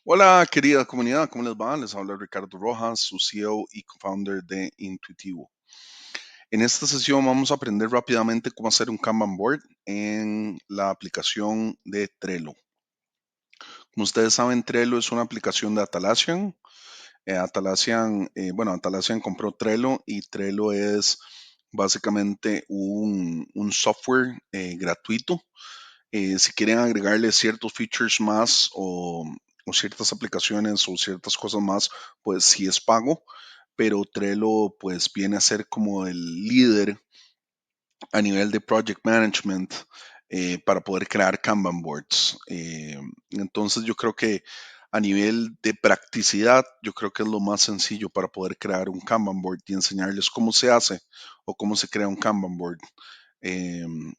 Hola, querida comunidad, ¿cómo les va? Les habla Ricardo Rojas, su CEO y co-founder de Intuitivo. En esta sesión vamos a aprender rápidamente cómo hacer un Kanban board en la aplicación de Trello. Como ustedes saben, Trello es una aplicación de Atlassian. Atlassian compró Trello y Trello es básicamente un software gratuito. Si quieren agregarle ciertos features más o ciertas aplicaciones o ciertas cosas más, pues sí es pago, pero Trello pues viene a ser como el líder a nivel de project management para poder crear Kanban boards. Entonces yo creo que a nivel de practicidad, yo creo que es lo más sencillo para poder crear un Kanban board y enseñarles cómo se hace o cómo se crea un Kanban board. En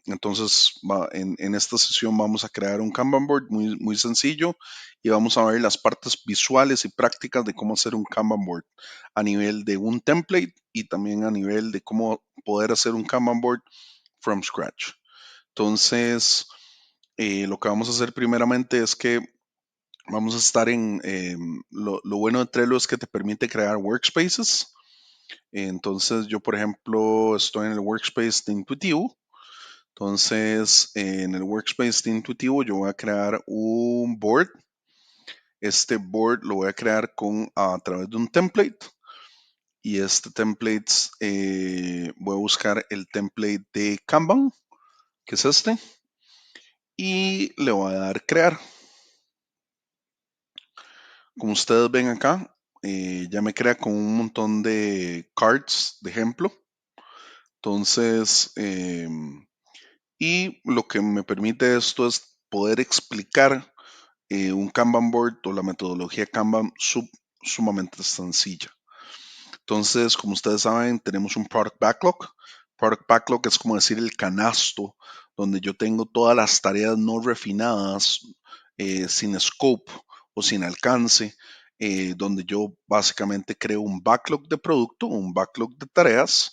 esta sesión vamos a crear un Kanban board muy sencillo y vamos a ver las partes visuales y prácticas de cómo hacer un Kanban board a nivel de un template y también a nivel de cómo poder hacer un Kanban board from scratch. Entonces, lo que vamos a hacer primeramente es que vamos a estar lo bueno de Trello es que te permite crear workspaces. Entonces, yo, por ejemplo, estoy en el workspace de Intuitivo. Entonces, en el workspace de Intuitivo, yo voy a crear un board. Este board lo voy a crear a través de un template. Y este template, voy a buscar el template de Kanban, que es este. Y le voy a dar crear. Como ustedes ven acá, ya me crea con un montón de cards de ejemplo. Entonces, y lo que me permite esto es poder explicar un Kanban board o la metodología Kanban sumamente sencilla. Entonces, como ustedes saben, tenemos un product backlog. Product backlog es como decir el canasto donde yo tengo todas las tareas no refinadas, sin scope o sin alcance, donde yo básicamente creo un backlog de producto, un backlog de tareas,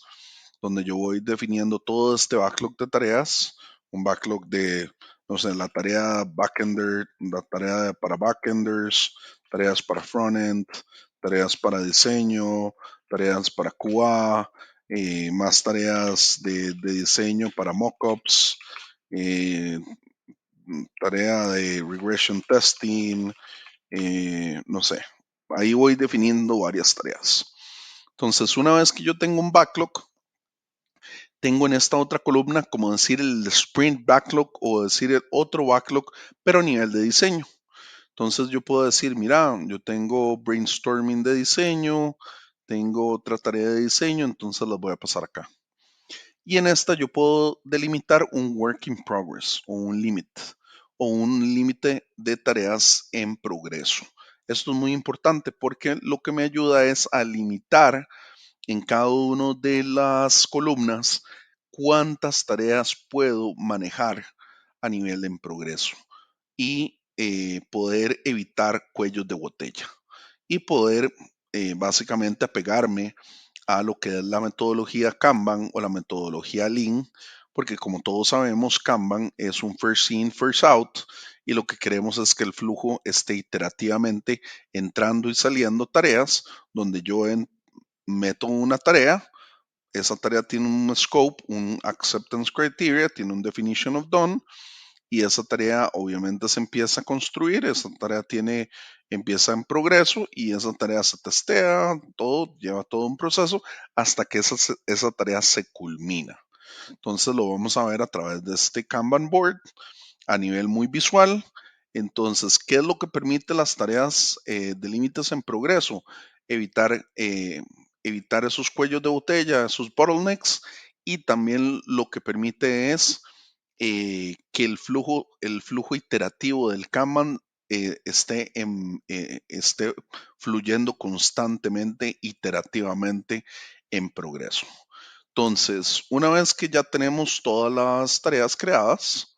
donde yo voy definiendo todo este backlog de tareas, un backlog de, no sé, la tarea backender, la tarea para backenders, tareas para frontend, tareas para diseño, tareas para QA, más tareas de diseño para mockups, eh, tarea de regression testing, no sé, ahí voy definiendo varias tareas. Entonces, una vez que yo tengo un backlog, tengo en esta otra columna como decir el sprint backlog o decir el otro backlog, pero a nivel de diseño. Entonces yo puedo decir, mira, yo tengo brainstorming de diseño, tengo otra tarea de diseño, entonces las voy a pasar acá. Y en esta yo puedo delimitar un work in progress o un límite de tareas en progreso. Esto es muy importante porque lo que me ayuda es a limitar en cada una de las columnas cuántas tareas puedo manejar a nivel en progreso y poder evitar cuellos de botella y poder básicamente apegarme a lo que es la metodología Kanban o la metodología Lean, porque como todos sabemos, Kanban es un first in, first out, y lo que queremos es que el flujo esté iterativamente entrando y saliendo tareas, donde meto una tarea, esa tarea tiene un scope, un acceptance criteria, tiene un definition of done, y esa tarea obviamente se empieza a construir, esa tarea empieza en progreso y esa tarea se testea, todo, lleva todo un proceso hasta que esa tarea se culmina. Entonces lo vamos a ver a través de este Kanban board a nivel muy visual. Entonces, ¿qué es lo que permite las tareas de límites en progreso? Evitar, evitar esos cuellos de botella, esos bottlenecks, y también lo que permite es que el flujo iterativo del Kanban esté fluyendo constantemente, iterativamente en progreso. Entonces, una vez que ya tenemos todas las tareas creadas,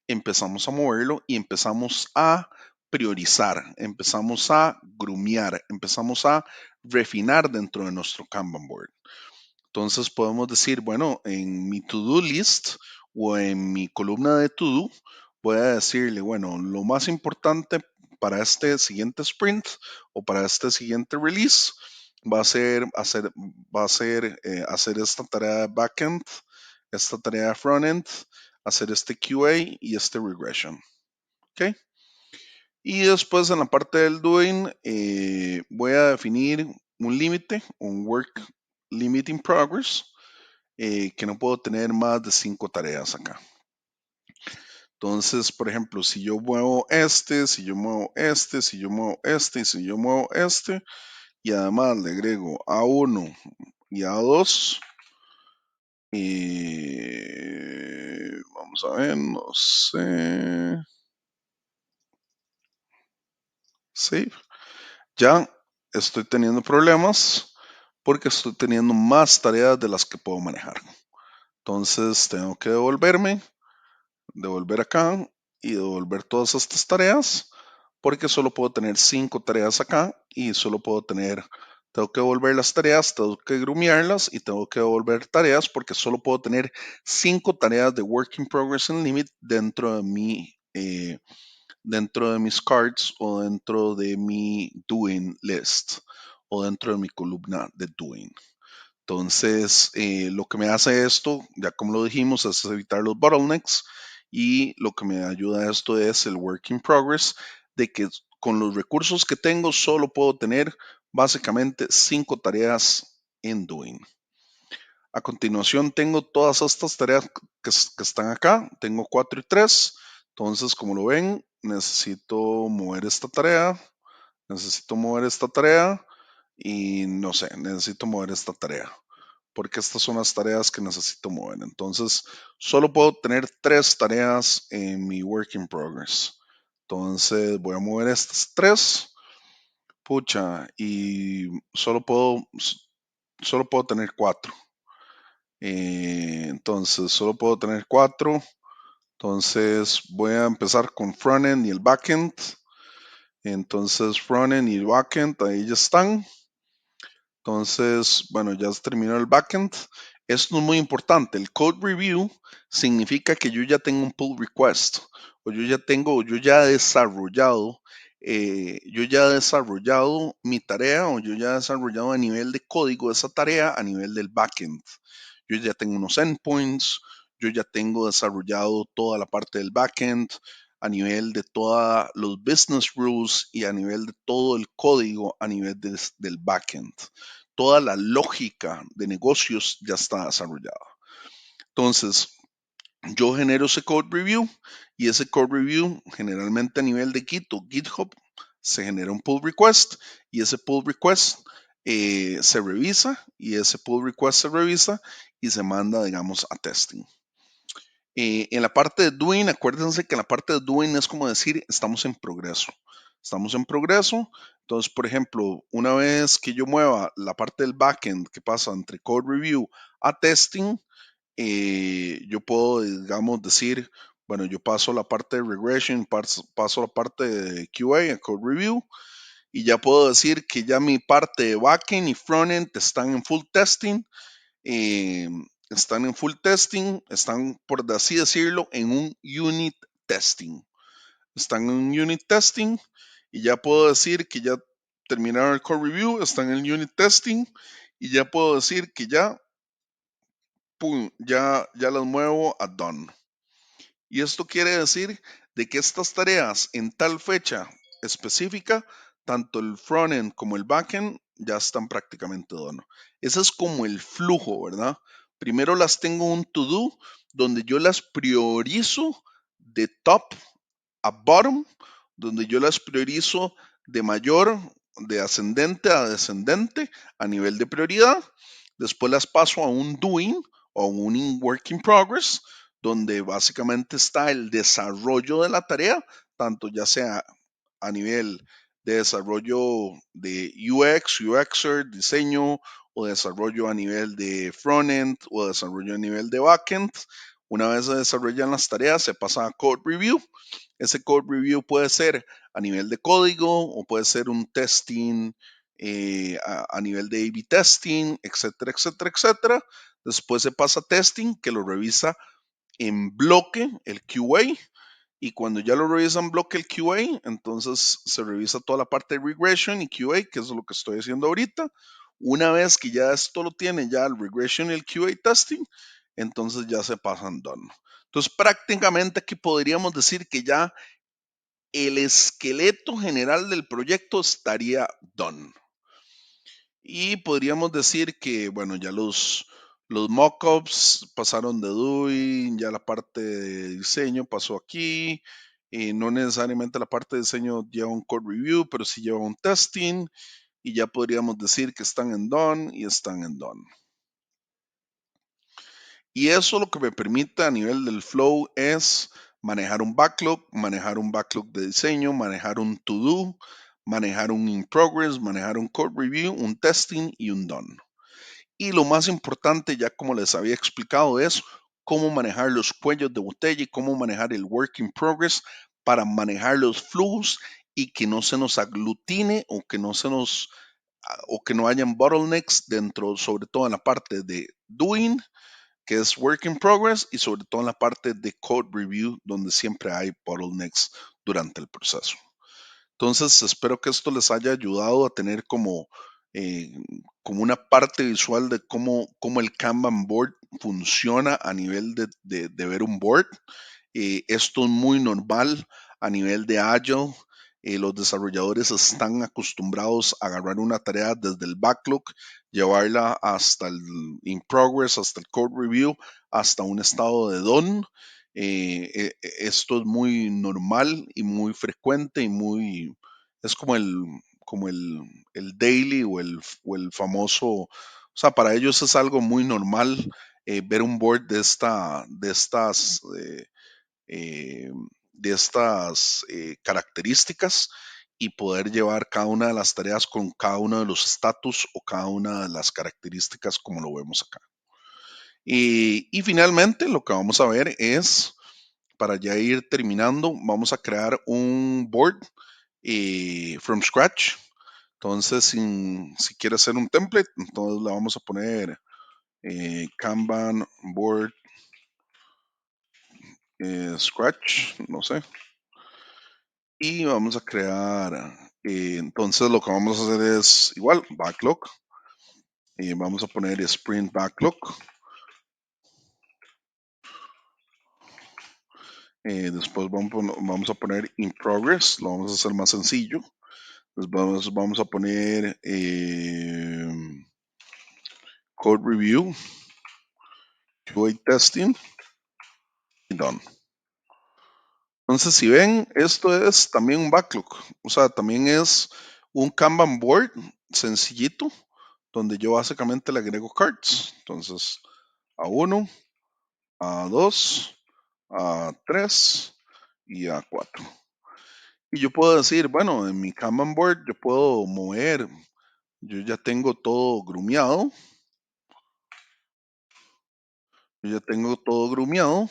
empezamos a moverlo y empezamos a priorizar, empezamos a grumear, empezamos a refinar dentro de nuestro Kanban board. Entonces podemos decir, bueno, en mi to-do list o en mi columna de to-do, voy a decirle, bueno, lo más importante para este siguiente sprint o para este siguiente release va a ser hacer esta tarea de backend, esta tarea de frontend, hacer este QA y este regression. ¿Ok? Y después en la parte del doing voy a definir un límite, un work limit in progress, que no puedo tener más de 5 tareas acá. Entonces, por ejemplo, si yo muevo este, si yo muevo este, si yo muevo este y si yo muevo este, y además le agrego A1 y A2, vamos a ver, no sé, save, ya estoy teniendo problemas porque estoy teniendo más tareas de las que puedo manejar. Entonces tengo que devolver acá y devolver todas estas tareas porque solo puedo tener 5 tareas acá y tengo que devolver las tareas, tengo que grumearlas y tengo que devolver tareas porque solo puedo tener 5 tareas de work in progress and limit dentro de mis cards o dentro de mi doing list o dentro de mi columna de doing. Entonces, lo que me hace esto, ya como lo dijimos, es evitar los bottlenecks y lo que me ayuda a esto es el work in progress, de que con los recursos que tengo solo puedo tener básicamente 5 tareas en doing. A continuación tengo todas estas tareas que están acá, tengo 4 y 3, entonces como lo ven, necesito mover esta tarea y no sé, necesito mover esta tarea porque estas son las tareas que necesito mover. Entonces, solo puedo tener 3 tareas en mi work in progress. Entonces, voy a mover estas 3. Pucha, y solo puedo tener 4. Entonces, solo puedo tener 4. Entonces, voy a empezar con frontend y el backend. Entonces, frontend y el backend, ahí ya están. Entonces, bueno, ya se terminó el backend. Esto es muy importante. El code review significa que yo ya tengo un pull request o yo ya he desarrollado, mi tarea o yo ya he desarrollado a nivel de código esa tarea a nivel del backend. Yo ya tengo unos endpoints, yo ya tengo desarrollado toda la parte del backend a nivel de todos los business rules y a nivel de todo el código a nivel del backend. Toda la lógica de negocios ya está desarrollada. Entonces, yo genero ese code review y ese code review generalmente a nivel de Git o GitHub se genera un pull request y ese pull request se revisa y ese pull request se revisa y se manda, digamos, a testing. En la parte de doing, acuérdense que en la parte de doing es como decir, estamos en progreso. Estamos en progreso. Entonces, por ejemplo, una vez que yo mueva la parte del backend que pasa entre code review a testing, yo puedo, digamos, decir, bueno, yo paso la parte de regression, paso la parte de QA, a code review, y ya puedo decir que ya mi parte de backend y frontend están en full testing eh, están, por así decirlo, en un unit testing. Están en un unit testing y ya puedo decir que ya terminaron el core review, están en el unit testing y ya puedo decir que ya, pum, ya las muevo a done. Y esto quiere decir de que estas tareas en tal fecha específica, tanto el frontend como el backend ya están prácticamente done. Ese es como el flujo, ¿verdad? Primero las tengo un to-do donde yo las priorizo de top a bottom, donde yo las priorizo de ascendente a descendente a nivel de prioridad. Después las paso a un doing o un work in progress, donde básicamente está el desarrollo de la tarea, tanto ya sea a nivel de desarrollo de UX, UXer, diseño o desarrollo a nivel de frontend o desarrollo a nivel de backend. Una vez se desarrollan las tareas, se pasa a code review. Ese code review puede ser a nivel de código o puede ser un testing a nivel de A/B testing, etcétera, etcétera, etcétera. Después se pasa a testing, que lo revisa en bloque el QA y cuando ya lo revisan bloque el QA, entonces se revisa toda la parte de regression y QA, que es lo que estoy haciendo ahorita. Una vez que ya esto lo tiene, ya el regression y el QA testing, entonces ya se pasan done. Entonces prácticamente aquí podríamos decir que ya el esqueleto general del proyecto estaría done. Y podríamos decir que, bueno, ya los mockups pasaron de doing, ya la parte de diseño pasó aquí. No necesariamente la parte de diseño lleva un code review, pero sí lleva un testing. Y ya podríamos decir que están en done y están en done. Y eso lo que me permite a nivel del flow es manejar un backlog de diseño, manejar un to-do, manejar un in progress, manejar un code review, un testing y un done. Y lo más importante, ya como les había explicado, es cómo manejar los cuellos de botella y cómo manejar el work in progress para manejar los flujos y que no se nos aglutine o que no se nos o que no hayan bottlenecks dentro, sobre todo en la parte de doing, que es work in progress, y sobre todo en la parte de code review, donde siempre hay bottlenecks durante el proceso. Entonces, espero que esto les haya ayudado a tener eh, como una parte visual de cómo el Kanban board funciona a nivel de ver un board. Esto es muy normal a nivel de Agile. Los desarrolladores están acostumbrados a agarrar una tarea desde el backlog, llevarla hasta el in progress, hasta el code review, hasta un estado de done. Esto es muy normal y muy frecuente y es como el daily o el famoso, o sea, para ellos es algo muy normal ver un board eh, de estas características y poder llevar cada una de las tareas con cada uno de los status o cada una de las características como lo vemos acá. Y finalmente lo que vamos a ver es, para ya ir terminando, vamos a crear un board from scratch. Entonces, si quiere hacer un template, entonces le vamos a poner Kanban board scratch, no sé. Y vamos a crear, entonces lo que vamos a hacer es igual, backlog. Vamos a poner sprint backlog. Después vamos a poner in progress, lo vamos a hacer más sencillo. Después vamos a poner code review, QA testing y done. Entonces, si ven, esto es también un backlog. O sea, también es un Kanban board sencillito, donde yo básicamente le agrego cards. Entonces, A1, A2, A3 y A4. Y yo puedo decir, bueno, en mi Kanban board yo puedo mover, yo ya tengo todo grumeado. Yo ya tengo todo grumeado.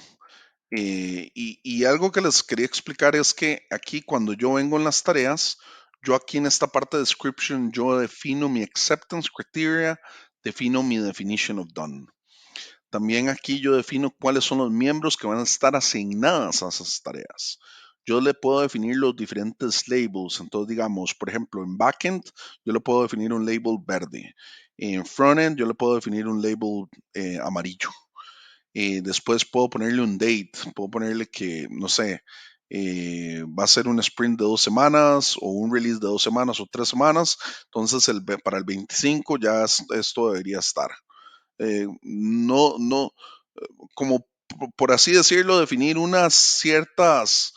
Y algo que les quería explicar es que aquí cuando yo vengo en las tareas, yo aquí en esta parte de description, yo defino mi acceptance criteria, defino mi definition of done. También aquí yo defino cuáles son los miembros que van a estar asignadas a esas tareas. Yo le puedo definir los diferentes labels. Entonces, digamos, por ejemplo, en backend, yo le puedo definir un label verde. En frontend, yo le puedo definir un label amarillo. Después puedo ponerle un date, puedo ponerle que, no sé, va a ser un sprint de 2 semanas o un release de 2 semanas o 3 semanas. Entonces, para el 25 ya esto debería estar. No, como por así decirlo, definir unas ciertas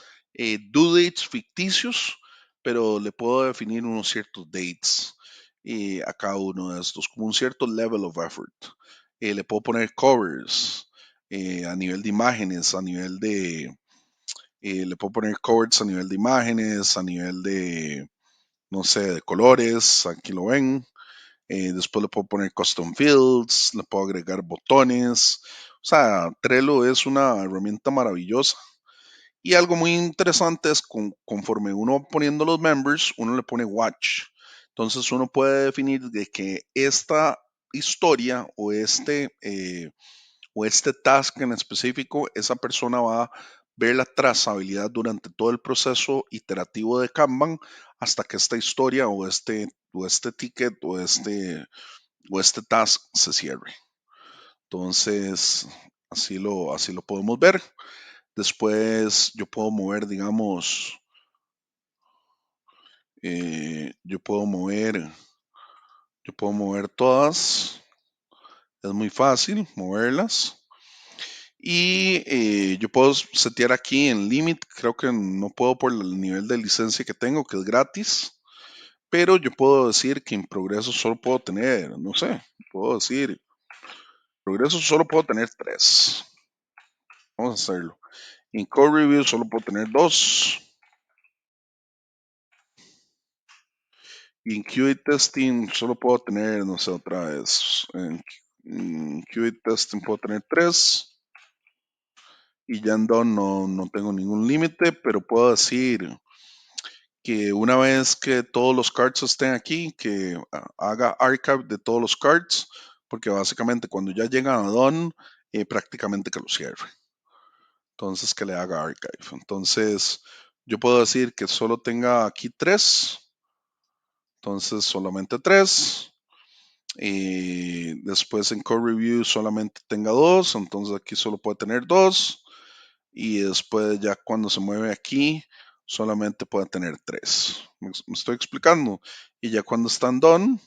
due dates ficticios, pero le puedo definir unos ciertos dates a cada uno de estos, como un cierto level of effort. Le puedo poner covers a nivel de imágenes, le puedo poner covers a nivel de imágenes, a nivel de, no sé, de colores, aquí lo ven. Después le puedo poner custom fields, le puedo agregar botones. O sea, Trello es una herramienta maravillosa. Y algo muy interesante es conforme uno va poniendo los members, uno le pone watch. Entonces uno puede definir de que esta historia o este task en específico, esa persona va ver la trazabilidad durante todo el proceso iterativo de Kanban hasta que esta historia o este ticket o este task se cierre. Entonces, así lo podemos ver. Después yo puedo mover, digamos, yo puedo mover todas. Es muy fácil moverlas. Y yo puedo setear aquí en limit, creo que no puedo por el nivel de licencia que tengo, que es gratis, pero yo puedo decir que en progreso solo puedo tener, no sé, puedo decir, progreso solo puedo tener 3. Vamos a hacerlo. En code review solo puedo tener 2. Y en QA testing solo puedo tener, no sé, otra vez. En QA testing puedo tener 3. Y ya en Done no tengo ningún límite, pero puedo decir que una vez que todos los cards estén aquí, que haga archive de todos los cards, porque básicamente cuando ya llegan a Done, prácticamente que lo cierre. Entonces que le haga archive. Entonces yo puedo decir que solo tenga aquí 3. Entonces solamente 3. Y después en code review solamente tenga 2. Entonces aquí solo puede tener 2. Y después ya cuando se mueve aquí solamente puede tener 3. Me estoy explicando. Y ya cuando están done,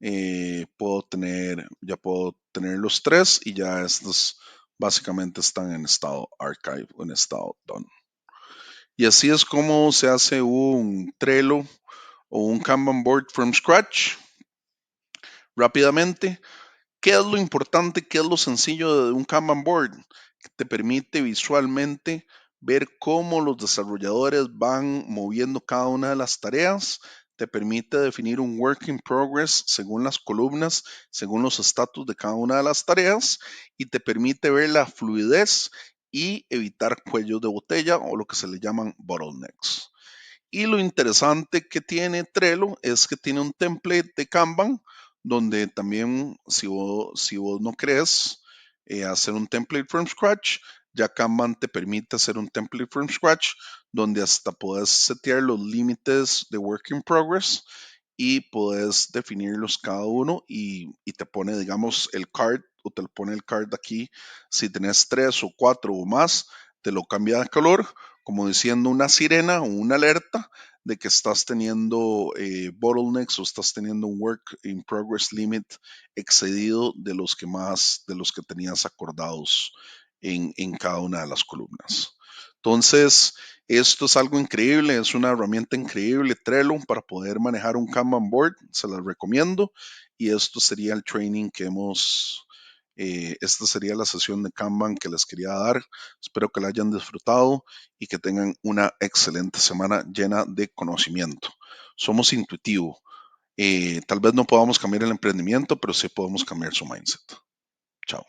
ya puedo tener los 3 y ya estos básicamente están en estado archive o en estado done. Y así es como se hace un Trello o un Kanban board from scratch rápidamente. ¿Qué es lo importante? ¿Qué es lo sencillo de un Kanban board? Que te permite visualmente ver cómo los desarrolladores van moviendo cada una de las tareas. Te permite definir un work in progress según las columnas, según los estatus de cada una de las tareas y te permite ver la fluidez y evitar cuellos de botella o lo que se le llaman bottlenecks. Y lo interesante que tiene Trello es que tiene un template de Kanban donde también si vos no crees hacer un template from scratch, ya Kanban te permite hacer un template from scratch donde hasta puedes setear los límites de work in progress y puedes definirlos cada uno y te pone, digamos, el card o te pone el card aquí. Si tenés 3 o 4 o más, te lo cambia de color, como diciendo una sirena o una alerta de que estás teniendo bottlenecks o estás teniendo un work in progress limit excedido de los que tenías acordados en cada una de las columnas. Entonces, esto es algo increíble, es una herramienta increíble, Trello, para poder manejar un Kanban board, se las recomiendo. Y esto sería el training esta sería la sesión de Kanban que les quería dar. Espero que la hayan disfrutado y que tengan una excelente semana llena de conocimiento. Somos intuitivos. Tal vez no podamos cambiar el emprendimiento, pero sí podemos cambiar su mindset. Chao.